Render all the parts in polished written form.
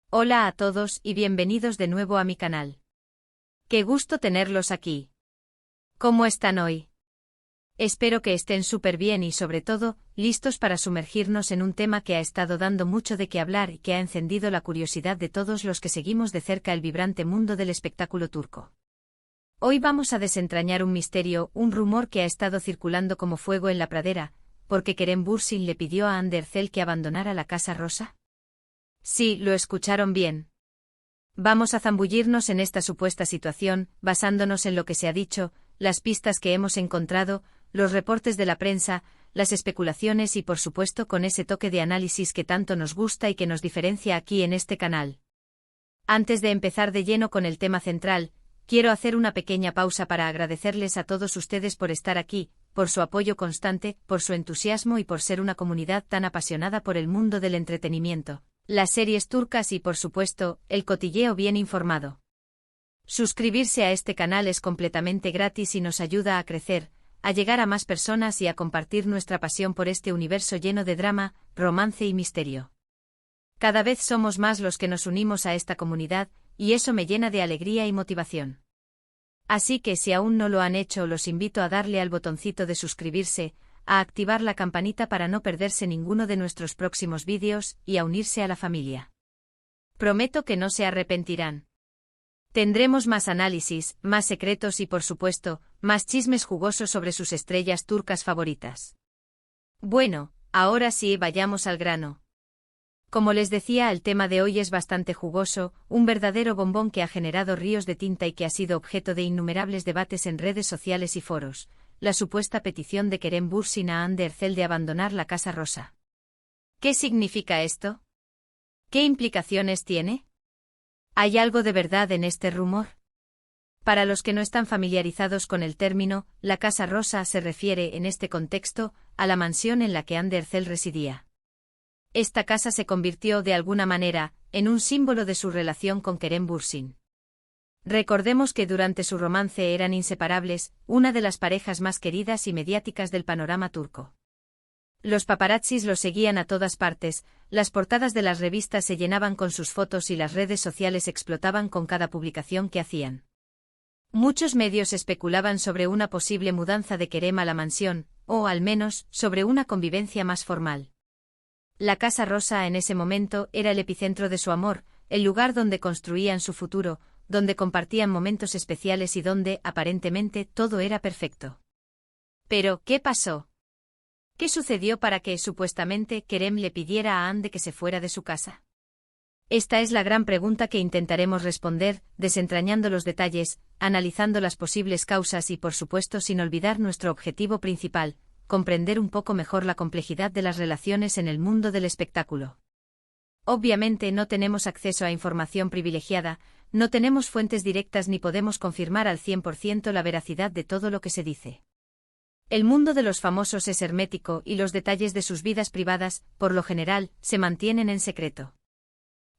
Hola a todos y bienvenidos de nuevo a mi canal. Qué gusto tenerlos aquí. ¿Cómo están hoy? Espero que estén súper bien y sobre todo, listos para sumergirnos en un tema que ha estado dando mucho de qué hablar y que ha encendido la curiosidad de todos los que seguimos de cerca el vibrante mundo del espectáculo turco. Hoy vamos a desentrañar un misterio, un rumor que ha estado circulando como fuego en la pradera, porque Kerem Bürsin le pidió a Hande Erçel que abandonara la Casa Rosa. Sí, lo escucharon bien. Vamos a zambullirnos en esta supuesta situación, basándonos en lo que se ha dicho, las pistas que hemos encontrado, los reportes de la prensa, las especulaciones y por supuesto con ese toque de análisis que tanto nos gusta y que nos diferencia aquí en este canal. Antes de empezar de lleno con el tema central, quiero hacer una pequeña pausa para agradecerles a todos ustedes por estar aquí, por su apoyo constante, por su entusiasmo y por ser una comunidad tan apasionada por el mundo del entretenimiento, las series turcas y por supuesto, el cotilleo bien informado. Suscribirse a este canal es completamente gratis y nos ayuda a crecer, a llegar a más personas y a compartir nuestra pasión por este universo lleno de drama, romance y misterio. Cada vez somos más los que nos unimos a esta comunidad, y eso me llena de alegría y motivación. Así que si aún no lo han hecho, los invito a darle al botoncito de suscribirse, a activar la campanita para no perderse ninguno de nuestros próximos vídeos y a unirse a la familia. Prometo que no se arrepentirán. Tendremos más análisis, más secretos y por supuesto, más chismes jugosos sobre sus estrellas turcas favoritas. Bueno, ahora sí, vayamos al grano. Como les decía, el tema de hoy es bastante jugoso, un verdadero bombón que ha generado ríos de tinta y que ha sido objeto de innumerables debates en redes sociales y foros. La supuesta petición de Kerem Bürsin a Hande Erçel de abandonar la Casa Rosa. ¿Qué significa esto? ¿Qué implicaciones tiene? ¿Hay algo de verdad en este rumor? Para los que no están familiarizados con el término, la Casa Rosa se refiere, en este contexto, a la mansión en la que Hande Erçel residía. Esta casa se convirtió, de alguna manera, en un símbolo de su relación con Kerem Bürsin. Recordemos que durante su romance eran inseparables, una de las parejas más queridas y mediáticas del panorama turco. Los paparazzis los seguían a todas partes, las portadas de las revistas se llenaban con sus fotos y las redes sociales explotaban con cada publicación que hacían. Muchos medios especulaban sobre una posible mudanza de Kerem a la mansión, o al menos, sobre una convivencia más formal. La Casa Rosa en ese momento era el epicentro de su amor, el lugar donde construían su futuro, donde compartían momentos especiales y donde, aparentemente, todo era perfecto. Pero, ¿qué pasó? ¿Qué sucedió para que, supuestamente, Kerem le pidiera a Hande que se fuera de su casa? Esta es la gran pregunta que intentaremos responder, desentrañando los detalles, analizando las posibles causas y, por supuesto, sin olvidar nuestro objetivo principal, comprender un poco mejor la complejidad de las relaciones en el mundo del espectáculo. Obviamente no tenemos acceso a información privilegiada, no tenemos fuentes directas ni podemos confirmar al 100% la veracidad de todo lo que se dice. El mundo de los famosos es hermético y los detalles de sus vidas privadas, por lo general, se mantienen en secreto.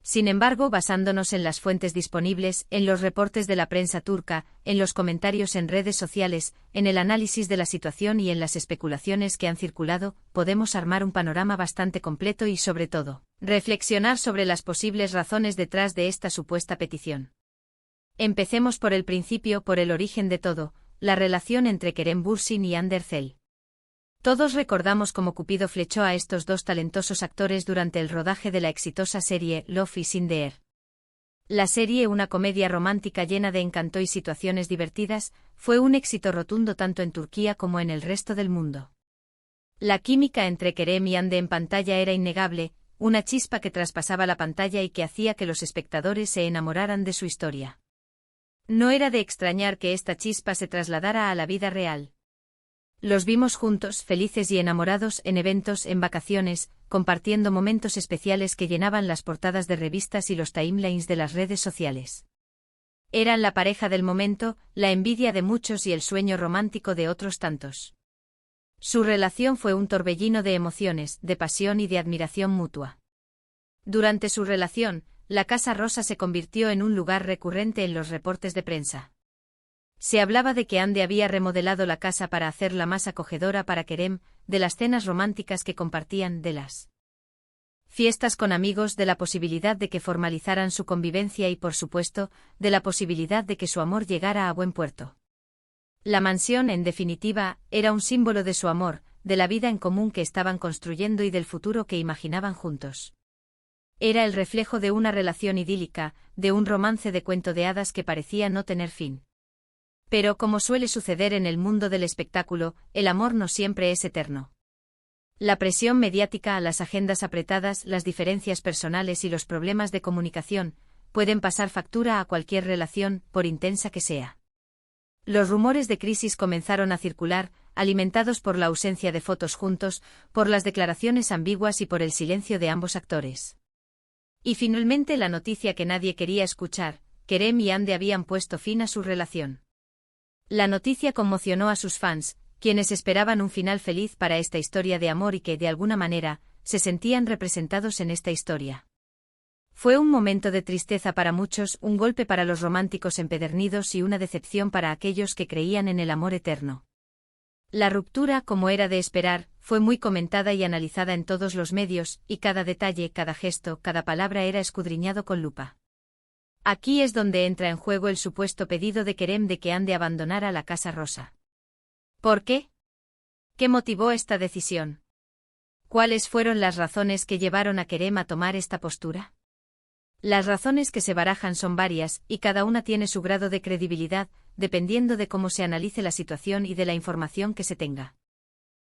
Sin embargo, basándonos en las fuentes disponibles, en los reportes de la prensa turca, en los comentarios en redes sociales, en el análisis de la situación y en las especulaciones que han circulado, podemos armar un panorama bastante completo y, sobre todo, reflexionar sobre las posibles razones detrás de esta supuesta petición. Empecemos por el principio, por el origen de todo, la relación entre Kerem Bürsin y Hande Erçel. Todos recordamos cómo Cupido flechó a estos dos talentosos actores durante el rodaje de la exitosa serie Love is in the Air. La serie, una comedia romántica llena de encanto y situaciones divertidas, fue un éxito rotundo tanto en Turquía como en el resto del mundo. La química entre Kerem y Hande en pantalla era innegable, una chispa que traspasaba la pantalla y que hacía que los espectadores se enamoraran de su historia. No era de extrañar que esta chispa se trasladara a la vida real. Los vimos juntos, felices y enamorados, en eventos, en vacaciones, compartiendo momentos especiales que llenaban las portadas de revistas y los timelines de las redes sociales. Eran la pareja del momento, la envidia de muchos y el sueño romántico de otros tantos. Su relación fue un torbellino de emociones, de pasión y de admiración mutua. Durante su relación, la Casa Rosa se convirtió en un lugar recurrente en los reportes de prensa. Se hablaba de que Hande había remodelado la casa para hacerla más acogedora para Kerem, de las cenas románticas que compartían, de las Fiestas con amigos, de la posibilidad de que formalizaran su convivencia y, por supuesto, de la posibilidad de que su amor llegara a buen puerto. La mansión, en definitiva, era un símbolo de su amor, de la vida en común que estaban construyendo y del futuro que imaginaban juntos. Era el reflejo de una relación idílica, de un romance de cuento de hadas que parecía no tener fin. Pero, como suele suceder en el mundo del espectáculo, el amor no siempre es eterno. La presión mediática, las agendas apretadas, las diferencias personales y los problemas de comunicación pueden pasar factura a cualquier relación, por intensa que sea. Los rumores de crisis comenzaron a circular, alimentados por la ausencia de fotos juntos, por las declaraciones ambiguas y por el silencio de ambos actores. Y finalmente la noticia que nadie quería escuchar: Kerem y Hande habían puesto fin a su relación. La noticia conmocionó a sus fans, quienes esperaban un final feliz para esta historia de amor y que, de alguna manera, se sentían representados en esta historia. Fue un momento de tristeza para muchos, un golpe para los románticos empedernidos y una decepción para aquellos que creían en el amor eterno. La ruptura, como era de esperar, fue muy comentada y analizada en todos los medios, y cada detalle, cada gesto, cada palabra era escudriñado con lupa. Aquí es donde entra en juego el supuesto pedido de Kerem de que Hande abandonara la Casa Rosa. ¿Por qué? ¿Qué motivó esta decisión? ¿Cuáles fueron las razones que llevaron a Kerem a tomar esta postura? Las razones que se barajan son varias, y cada una tiene su grado de credibilidad, dependiendo de cómo se analice la situación y de la información que se tenga.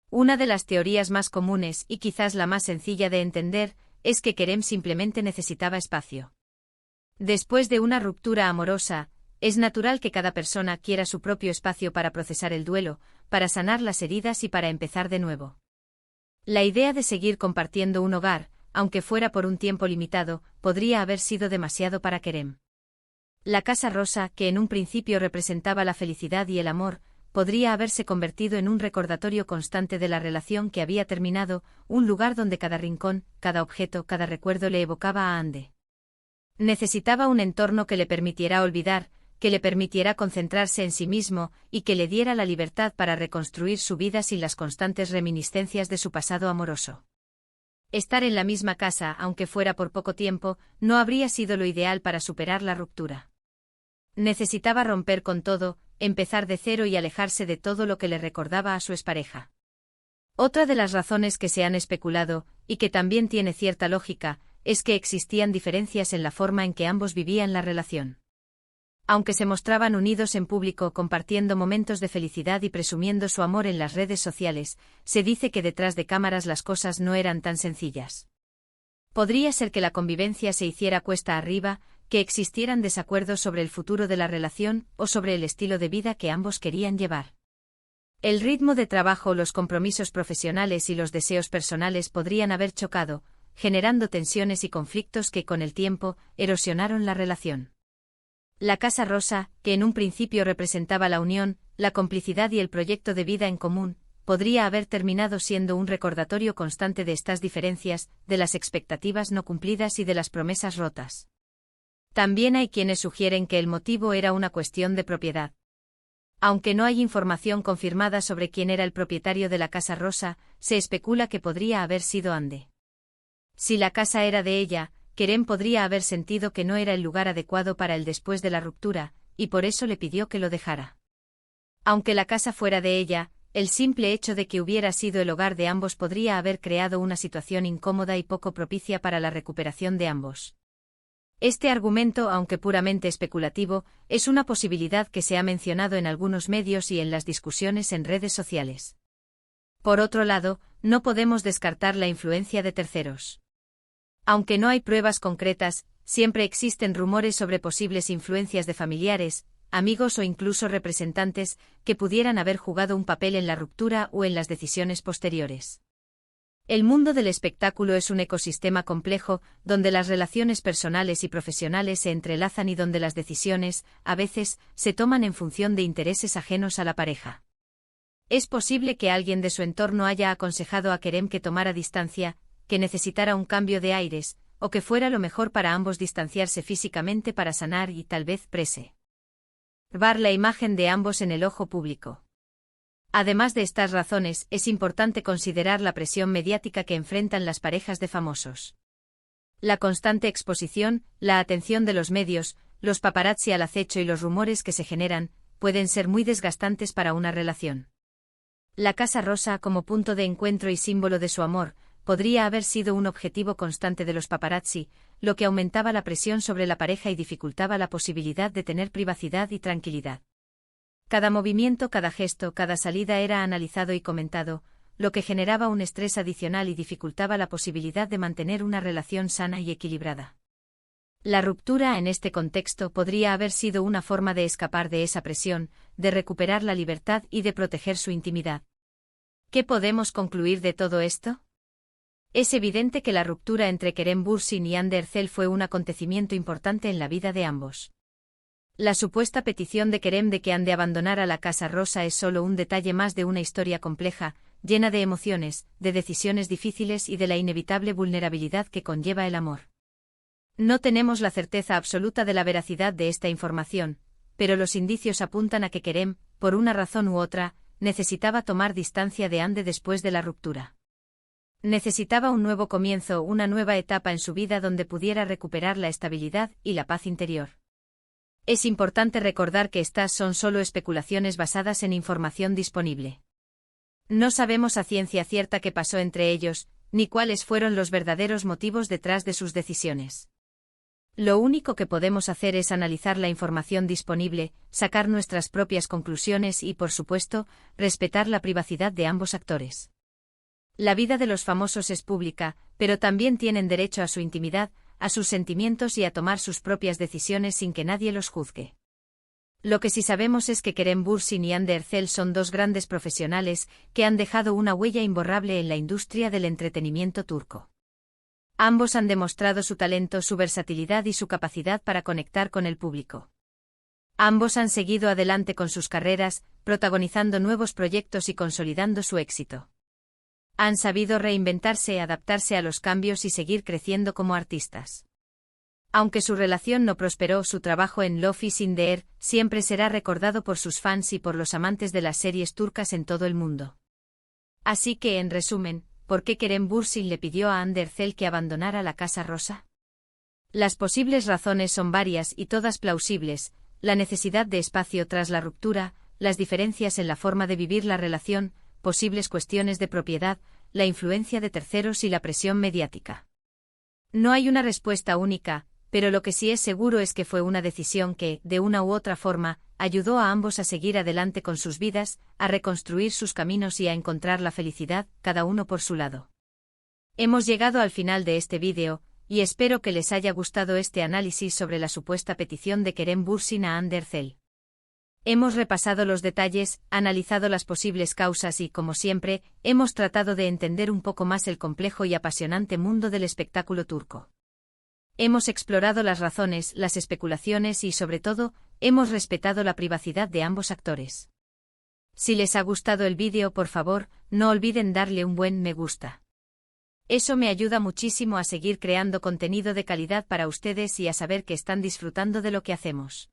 Una de las teorías más comunes, y quizás la más sencilla de entender, es que Kerem simplemente necesitaba espacio. Después de una ruptura amorosa, es natural que cada persona quiera su propio espacio para procesar el duelo, para sanar las heridas y para empezar de nuevo. La idea de seguir compartiendo un hogar, aunque fuera por un tiempo limitado, podría haber sido demasiado para Kerem. La Casa Rosa, que en un principio representaba la felicidad y el amor, podría haberse convertido en un recordatorio constante de la relación que había terminado, un lugar donde cada rincón, cada objeto, cada recuerdo le evocaba a Hande. Necesitaba un entorno que le permitiera olvidar, que le permitiera concentrarse en sí mismo y que le diera la libertad para reconstruir su vida sin las constantes reminiscencias de su pasado amoroso. Estar en la misma casa, aunque fuera por poco tiempo, no habría sido lo ideal para superar la ruptura. Necesitaba romper con todo, empezar de cero y alejarse de todo lo que le recordaba a su expareja. Otra de las razones que se han especulado, y que también tiene cierta lógica, es que existían diferencias en la forma en que ambos vivían la relación. Aunque se mostraban unidos en público, compartiendo momentos de felicidad y presumiendo su amor en las redes sociales, se dice que detrás de cámaras las cosas no eran tan sencillas. Podría ser que la convivencia se hiciera cuesta arriba, que existieran desacuerdos sobre el futuro de la relación o sobre el estilo de vida que ambos querían llevar. El ritmo de trabajo, los compromisos profesionales y los deseos personales podrían haber chocado, generando tensiones y conflictos que con el tiempo erosionaron la relación. La Casa Rosa, que en un principio representaba la unión, la complicidad y el proyecto de vida en común, podría haber terminado siendo un recordatorio constante de estas diferencias, de las expectativas no cumplidas y de las promesas rotas. También hay quienes sugieren que el motivo era una cuestión de propiedad. Aunque no hay información confirmada sobre quién era el propietario de la Casa Rosa, se especula que podría haber sido Hande. Si la casa era de ella, Kerem podría haber sentido que no era el lugar adecuado para él después de la ruptura, y por eso le pidió que lo dejara. Aunque la casa fuera de ella, el simple hecho de que hubiera sido el hogar de ambos podría haber creado una situación incómoda y poco propicia para la recuperación de ambos. Este argumento, aunque puramente especulativo, es una posibilidad que se ha mencionado en algunos medios y en las discusiones en redes sociales. Por otro lado, no podemos descartar la influencia de terceros. Aunque no hay pruebas concretas, siempre existen rumores sobre posibles influencias de familiares, amigos o incluso representantes que pudieran haber jugado un papel en la ruptura o en las decisiones posteriores. El mundo del espectáculo es un ecosistema complejo, donde las relaciones personales y profesionales se entrelazan y donde las decisiones, a veces, se toman en función de intereses ajenos a la pareja. Es posible que alguien de su entorno haya aconsejado a Kerem que tomara distancia, que necesitara un cambio de aires, o que fuera lo mejor para ambos distanciarse físicamente para sanar y tal vez preservar la imagen de ambos en el ojo público. Además de estas razones, es importante considerar la presión mediática que enfrentan las parejas de famosos. La constante exposición, la atención de los medios, los paparazzi al acecho y los rumores que se generan, pueden ser muy desgastantes para una relación. La Casa Rosa, como punto de encuentro y símbolo de su amor, podría haber sido un objetivo constante de los paparazzi, lo que aumentaba la presión sobre la pareja y dificultaba la posibilidad de tener privacidad y tranquilidad. Cada movimiento, cada gesto, cada salida era analizado y comentado, lo que generaba un estrés adicional y dificultaba la posibilidad de mantener una relación sana y equilibrada. La ruptura en este contexto podría haber sido una forma de escapar de esa presión, de recuperar la libertad y de proteger su intimidad. ¿Qué podemos concluir de todo esto? Es evidente que la ruptura entre Kerem Bürsin y Hande Erçel fue un acontecimiento importante en la vida de ambos. La supuesta petición de Kerem de que Hande abandonara la Casa Rosa es solo un detalle más de una historia compleja, llena de emociones, de decisiones difíciles y de la inevitable vulnerabilidad que conlleva el amor. No tenemos la certeza absoluta de la veracidad de esta información, pero los indicios apuntan a que Kerem, por una razón u otra, necesitaba tomar distancia de Hande después de la ruptura. Necesitaba un nuevo comienzo, una nueva etapa en su vida donde pudiera recuperar la estabilidad y la paz interior. Es importante recordar que estas son solo especulaciones basadas en información disponible. No sabemos a ciencia cierta qué pasó entre ellos, ni cuáles fueron los verdaderos motivos detrás de sus decisiones. Lo único que podemos hacer es analizar la información disponible, sacar nuestras propias conclusiones y, por supuesto, respetar la privacidad de ambos actores. La vida de los famosos es pública, pero también tienen derecho a su intimidad, a sus sentimientos y a tomar sus propias decisiones sin que nadie los juzgue. Lo que sí sabemos es que Kerem Bürsin y Hande Erçel son dos grandes profesionales que han dejado una huella imborrable en la industria del entretenimiento turco. Ambos han demostrado su talento, su versatilidad y su capacidad para conectar con el público. Ambos han seguido adelante con sus carreras, protagonizando nuevos proyectos y consolidando su éxito. Han sabido reinventarse, adaptarse a los cambios y seguir creciendo como artistas. Aunque su relación no prosperó, su trabajo en Love is in the Air siempre será recordado por sus fans y por los amantes de las series turcas en todo el mundo. Así que, en resumen, ¿por qué Kerem Bürsin le pidió a Hande Erçel que abandonara la Casa Rosa? Las posibles razones son varias y todas plausibles: la necesidad de espacio tras la ruptura, las diferencias en la forma de vivir la relación, posibles cuestiones de propiedad, la influencia de terceros y la presión mediática. No hay una respuesta única, pero lo que sí es seguro es que fue una decisión que, de una u otra forma, ayudó a ambos a seguir adelante con sus vidas, a reconstruir sus caminos y a encontrar la felicidad, cada uno por su lado. Hemos llegado al final de este vídeo, y espero que les haya gustado este análisis sobre la supuesta petición de Kerem Bürsin a Hande Erçel. Hemos repasado los detalles, analizado las posibles causas y, como siempre, hemos tratado de entender un poco más el complejo y apasionante mundo del espectáculo turco. Hemos explorado las razones, las especulaciones y, sobre todo, hemos respetado la privacidad de ambos actores. Si les ha gustado el vídeo, por favor, no olviden darle un buen me gusta. Eso me ayuda muchísimo a seguir creando contenido de calidad para ustedes y a saber que están disfrutando de lo que hacemos.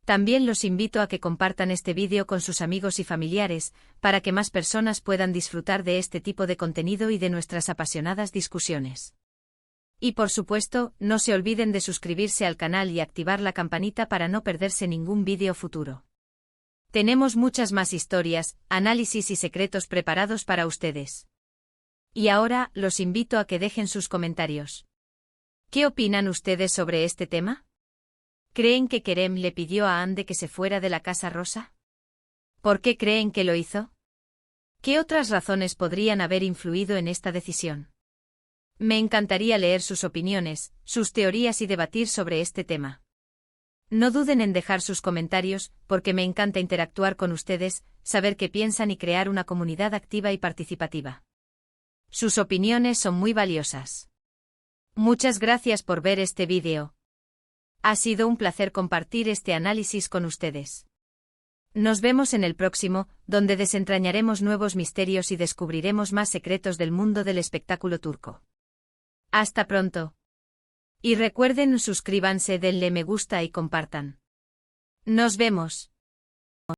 También los invito a que compartan este vídeo con sus amigos y familiares, para que más personas puedan disfrutar de este tipo de contenido y de nuestras apasionadas discusiones. Y por supuesto, no se olviden de suscribirse al canal y activar la campanita para no perderse ningún vídeo futuro. Tenemos muchas más historias, análisis y secretos preparados para ustedes. Y ahora, los invito a que dejen sus comentarios. ¿Qué opinan ustedes sobre este tema? ¿Creen que Kerem le pidió a Hande que se fuera de la Casa Rosa? ¿Por qué creen que lo hizo? ¿Qué otras razones podrían haber influido en esta decisión? Me encantaría leer sus opiniones, sus teorías y debatir sobre este tema. No duden en dejar sus comentarios, porque me encanta interactuar con ustedes, saber qué piensan y crear una comunidad activa y participativa. Sus opiniones son muy valiosas. Muchas gracias por ver este vídeo. Ha sido un placer compartir este análisis con ustedes. Nos vemos en el próximo, donde desentrañaremos nuevos misterios y descubriremos más secretos del mundo del espectáculo turco. Hasta pronto. Y recuerden, suscríbanse, denle me gusta y compartan. Nos vemos.